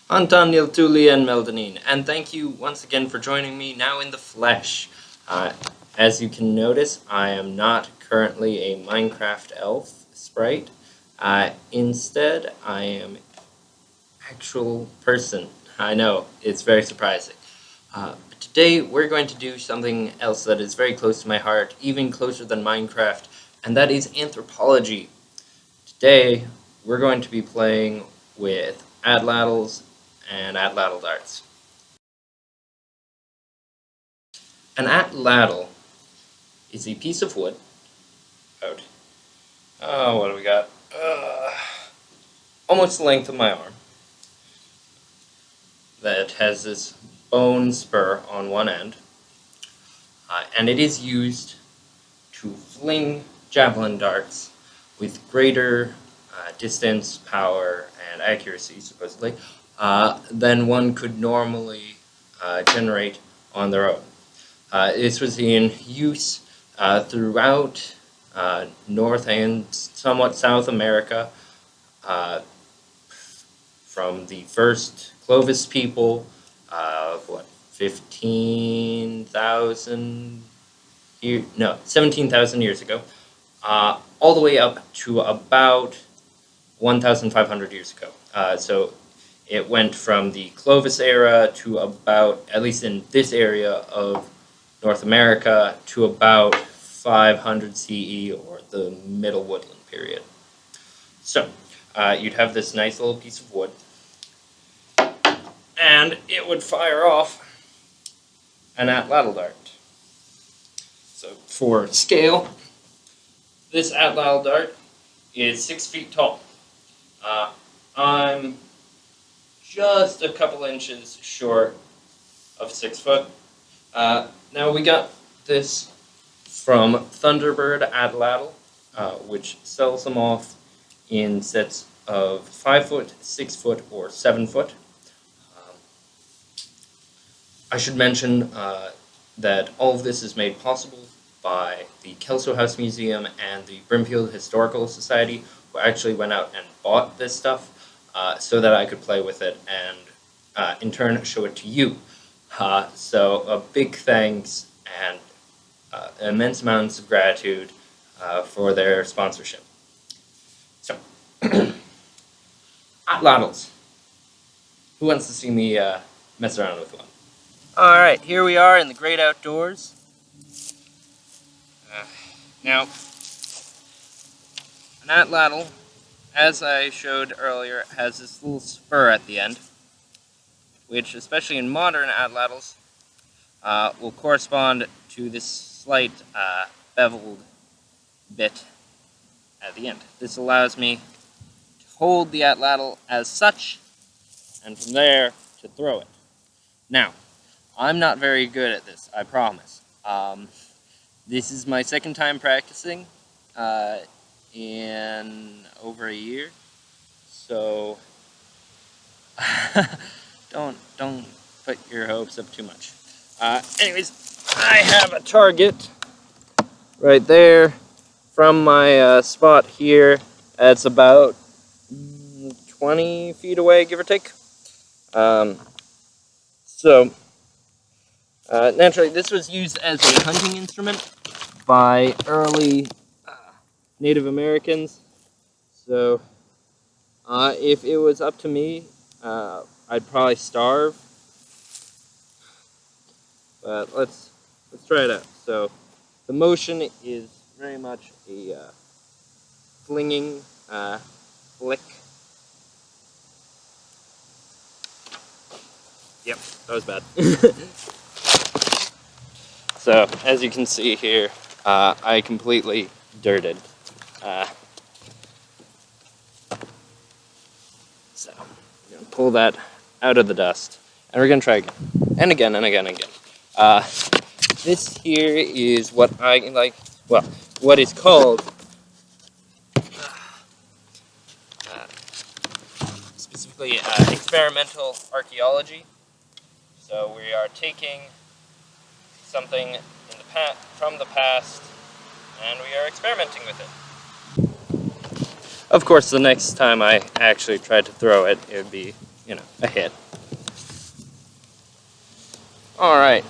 Antonil Tuli and Meldanine, and thank you once again for joining me now in the flesh. As you can notice, I am not currently a Minecraft elf sprite. Instead, I am actual person. I know, it's very surprising. But today, we're going to do something else that is very close to my heart, even closer than Minecraft, and that is Anthropology. Today, we're going to be playing with Atlatls and Atlatl darts. An Atlatl is a piece of wood, what do we got? Almost the length of my arm, that has this bone spur on one end, and it is used to fling javelin darts with greater distance, power, and accuracy, supposedly, than one could normally generate on their own. This was in use throughout North and somewhat South America, from the first Clovis people of 17,000 years ago, all the way up to about 1,500 years ago. So it went from the Clovis era to about, at least in this area of North America, to about 500 CE, or the Middle Woodland period. So you'd have this nice little piece of wood, and it would fire off an Atlatl dart. So for scale, this Atlatl dart is 6 feet tall. I'm just a couple inches short of 6 foot. Now we got this from Thunderbird Atlatl, which sells them off in sets of 5 foot, 6 foot, or 7 foot. I should mention that all of this is made possible by the Kelso House Museum and the Brimfield Historical Society, who actually went out and bought this stuff so that I could play with it and in turn show it to you. So a big thanks and immense amounts of gratitude for their sponsorship. So, Atlatls. Who wants to see me mess around with one? Alright, here we are in the great outdoors. Now, an Atlatl, as I showed earlier, has this little spur at the end, which, especially in modern Atlatls, will correspond to this slight beveled bit at the end. This allows me to hold the Atlatl as such, and from there to throw it. Now, I'm not very good at this, I promise. This is my second time practicing in over a year, so don't put your hopes up too much. Anyways, I have a target right there from my spot here. It's about 20 feet away, give or take. Naturally, this was used as a hunting instrument by early Native Americans. So, if it was up to me, I'd probably starve. But let's try it out. So, the motion is very much a flinging flick. Yep, that was bad. So, as you can see here, I completely dirted. So, we're going to pull that out of the dust, and we're going to try again, and again, and again, and again. This here is what I like, well, what is called, specifically, experimental archaeology. So we are taking something from the past, and we are experimenting with it. Of course, the next time I actually tried to throw it, it would be a hit. Alright,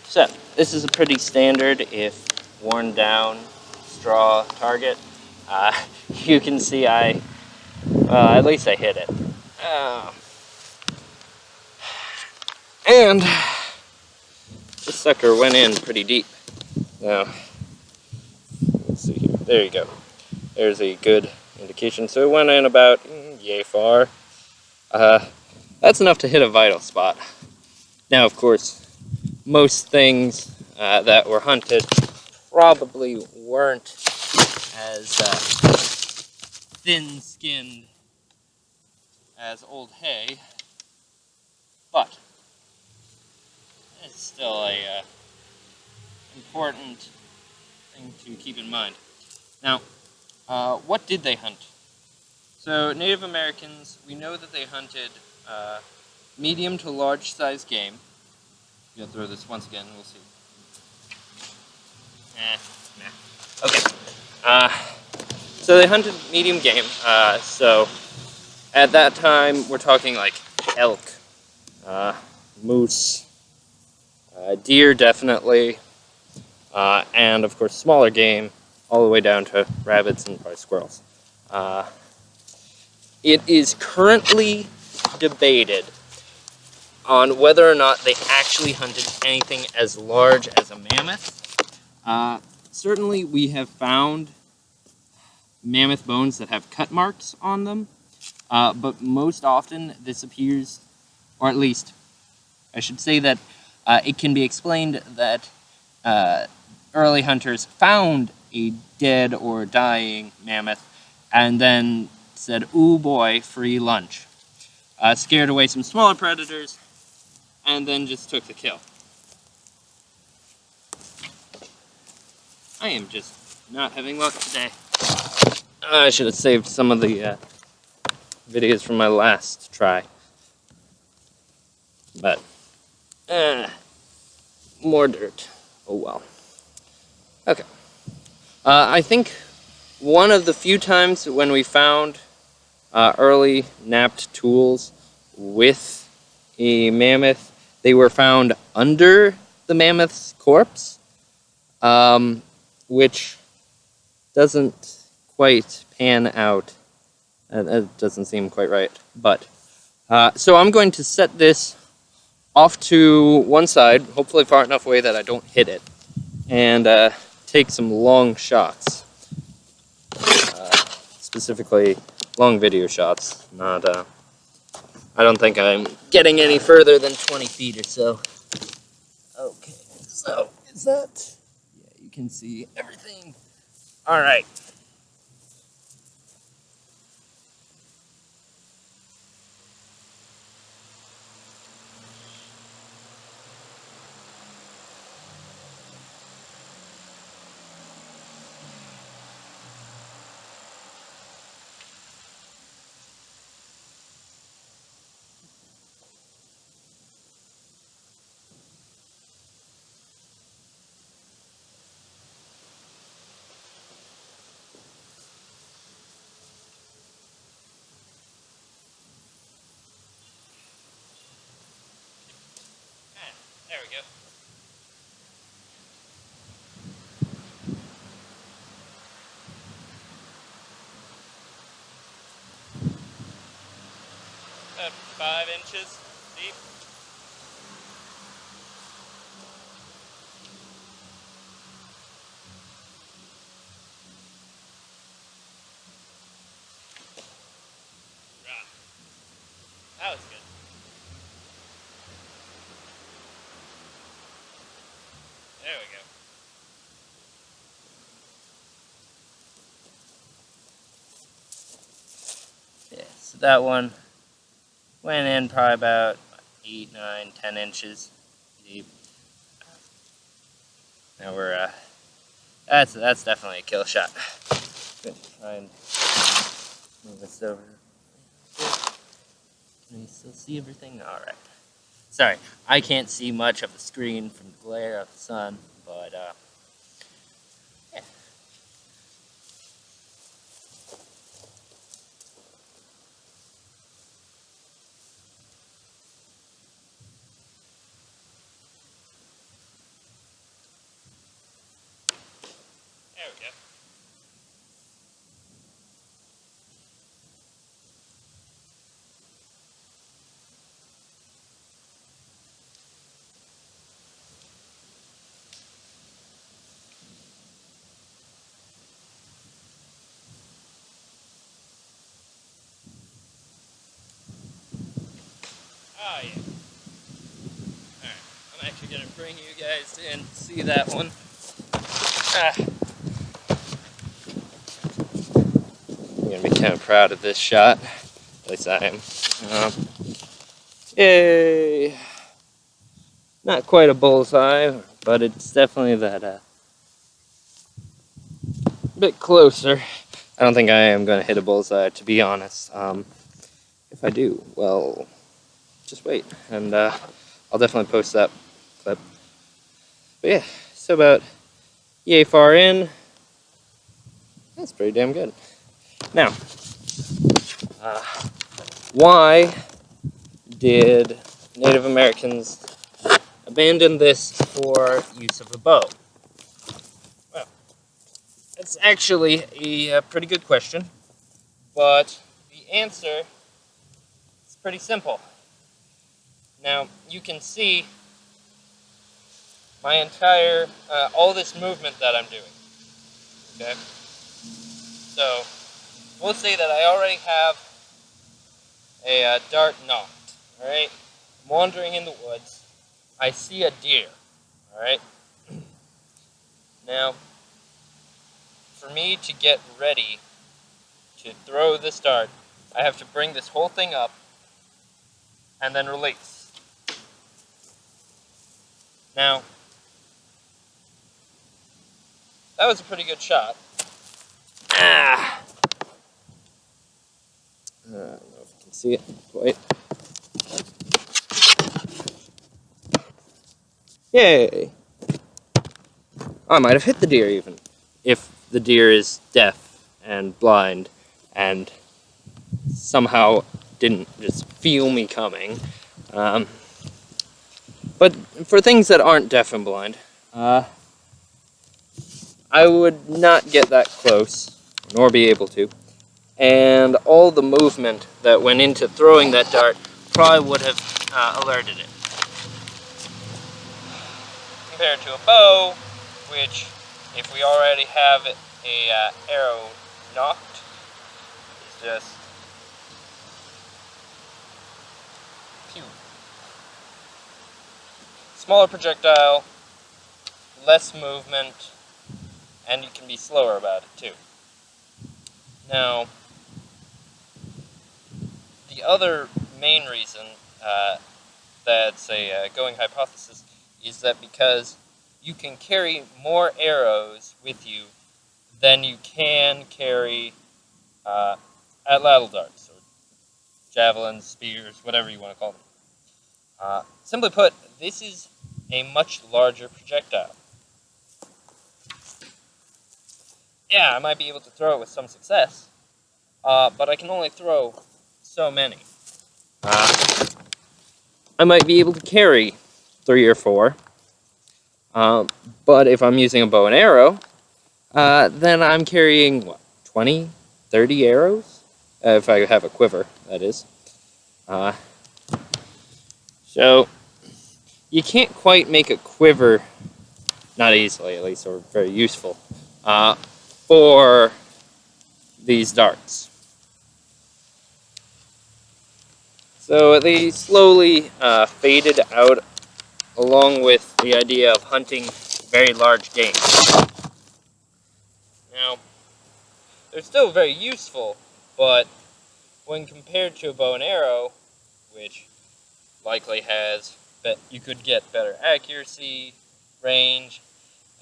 so this is a pretty standard, if worn down, straw target. You can see well, at least I hit it. And this sucker went in pretty deep. Now, let's see here. There you go. There's a good indication. So it went in about yay far. That's enough to hit a vital spot. Now, of course, most things that were hunted probably weren't as thin-skinned as old hay, but it's still a important thing to keep in mind. Now, what did they hunt? So Native Americans, we know that they hunted medium to large size game. I'll throw this once again, we'll see. Nah. Okay. So they hunted medium game. So at that time, we're talking like elk, moose, deer definitely, and of course smaller game, all the way down to rabbits and probably squirrels. It is currently debated on whether or not they actually hunted anything as large as a mammoth. Certainly we have found mammoth bones that have cut marks on them, but most often this appears, or at least I should say that it can be explained that early hunters found a dead or dying mammoth and then said, "Ooh boy, free lunch." Scared away some smaller predators and then just took the kill. I am just not having luck today. I should have saved some of the videos from my last try. But, more dirt. Oh well. Okay. I think one of the few times when we found early napped tools with a mammoth, they were found under the mammoth's corpse, which doesn't quite pan out. It doesn't seem quite right. But so I'm going to set this off to one side, hopefully far enough away that I don't hit it, and take some long shots. Specifically, long video shots. Not. I don't think I'm getting any further than 20 feet or so. Okay, so is that? Yeah, you can see everything. All right. There we go. About 5 inches deep. That was good. There we go. Yeah, so that one went in probably about 8, 9, 10 inches deep. Now we're that's definitely a kill shot. Good. Try and move this over. Can you still see everything? All right. Sorry, I can't see much of the screen from the glare of the sun, but yeah. Oh yeah. Alright, I'm actually gonna bring you guys in to see that one. I'm gonna be kind of proud of this shot. At least I am. Yay! Not quite a bullseye, but it's definitely that bit closer. I don't think I am going to hit a bullseye, to be honest. If I do, well, just wait, and I'll definitely post that clip. But yeah, so about yay far in. That's pretty damn good. Now, why did Native Americans abandon this for use of a bow? Well, it's actually a pretty good question, but the answer is pretty simple. Now, you can see my entire, all this movement that I'm doing, okay? So, we'll say that I already have a dart knocked, alright? I'm wandering in the woods. I see a deer, alright? Now, for me to get ready to throw this dart, I have to bring this whole thing up and then release. Now, that was a pretty good shot. I don't know if you can see it quite. Yay! I might have hit the deer even, if the deer is deaf and blind and somehow didn't just feel me coming. But for things that aren't deaf and blind, I would not get that close, nor be able to. And all the movement that went into throwing that dart probably would have alerted it. Compared to a bow, which, if we already have a arrow knocked, is just pew. Smaller projectile, less movement, and you can be slower about it too. Now, the other main reason that's a going hypothesis is that because you can carry more arrows with you than you can carry Atlatl darts, or javelins, spears, whatever you want to call them. Simply put, this is a much larger projectile. Yeah, I might be able to throw it with some success, but I can only throw so many. I might be able to carry 3 or 4, but if I'm using a bow and arrow, then I'm carrying, what, 20, 30 arrows? If I have a quiver, that is. So, you can't quite make a quiver, not easily at least, or very useful, for these darts. So they slowly faded out along with the idea of hunting very large game. Now, they're still very useful, but when compared to a bow and arrow, which likely has, you could get better accuracy, range,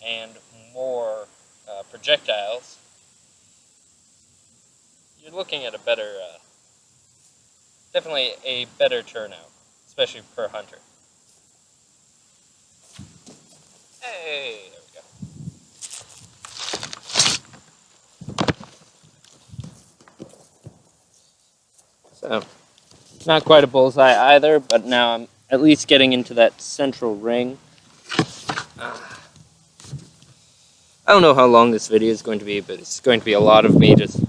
and more projectiles, you're looking at a better, definitely a better turnout, especially per hunter. Hey, there we go. So, not quite a bullseye either, but now I'm at least getting into that central ring. I don't know how long this video is going to be, but it's going to be a lot of me just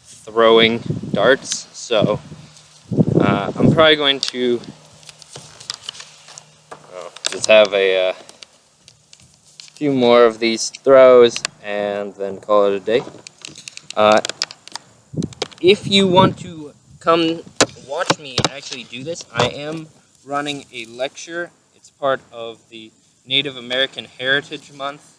throwing darts, so I'm probably going to just have a few more of these throws and then call it a day. If you want to come watch me actually do this, I am running a lecture. It's part of the Native American Heritage Month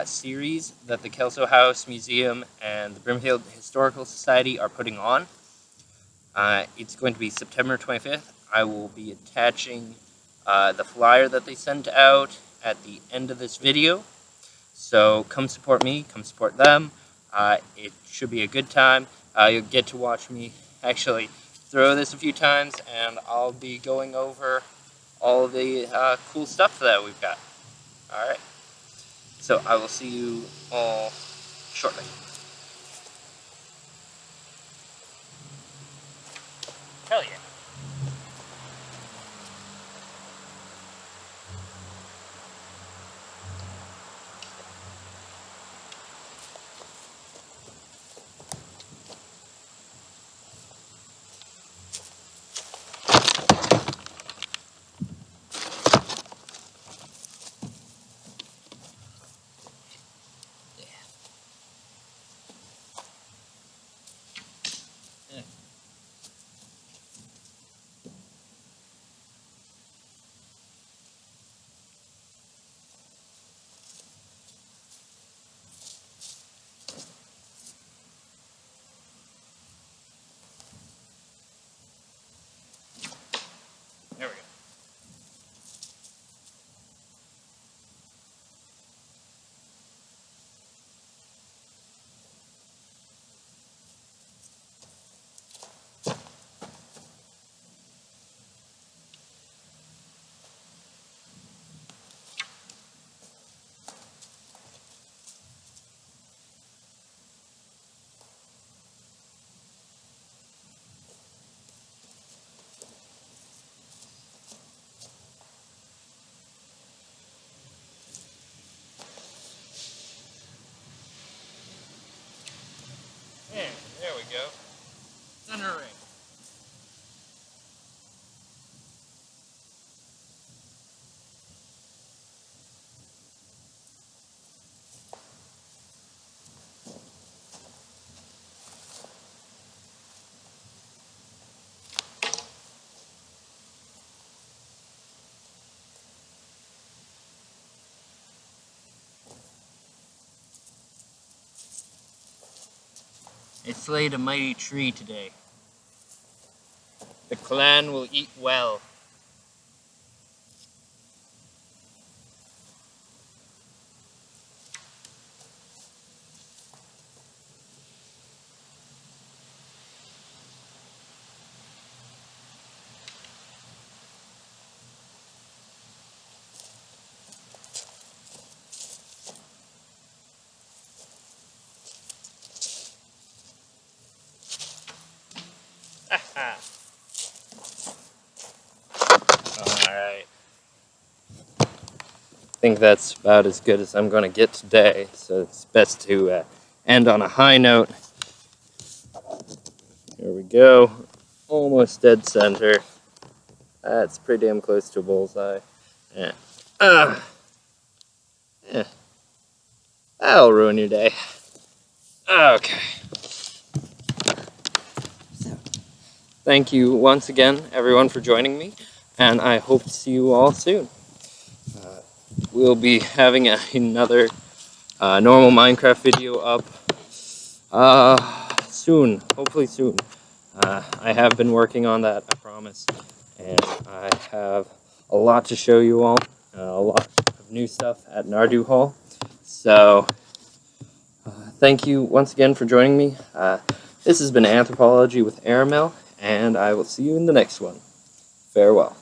series that the Kelso House Museum and the Brimfield Historical Society are putting on. It's going to be September 25th. I will be attaching the flyer that they sent out at the end of this video. So come support me, come support them. It should be a good time. You'll get to watch me actually throw this a few times, and I'll be going over all the cool stuff that we've got. Alright, so I will see you all shortly. Hell yeah. There we go. Yeah, there we go. Thunder ring. It slayed a mighty tree today. The clan will eat well. Alright. I think that's about as good as I'm going to get today, so it's best to end on a high note. Here we go. Almost dead center. That's pretty damn close to a bullseye. Yeah. Yeah. That'll ruin your day. Okay. Thank you once again, everyone, for joining me, and I hope to see you all soon. We'll be having another normal Minecraft video up soon, hopefully soon. I have been working on that, I promise, and I have a lot to show you all, a lot of new stuff at Nardu Hall. So, thank you once again for joining me. This has been Anthropology with Aramil, and I will see you in the next one. Farewell.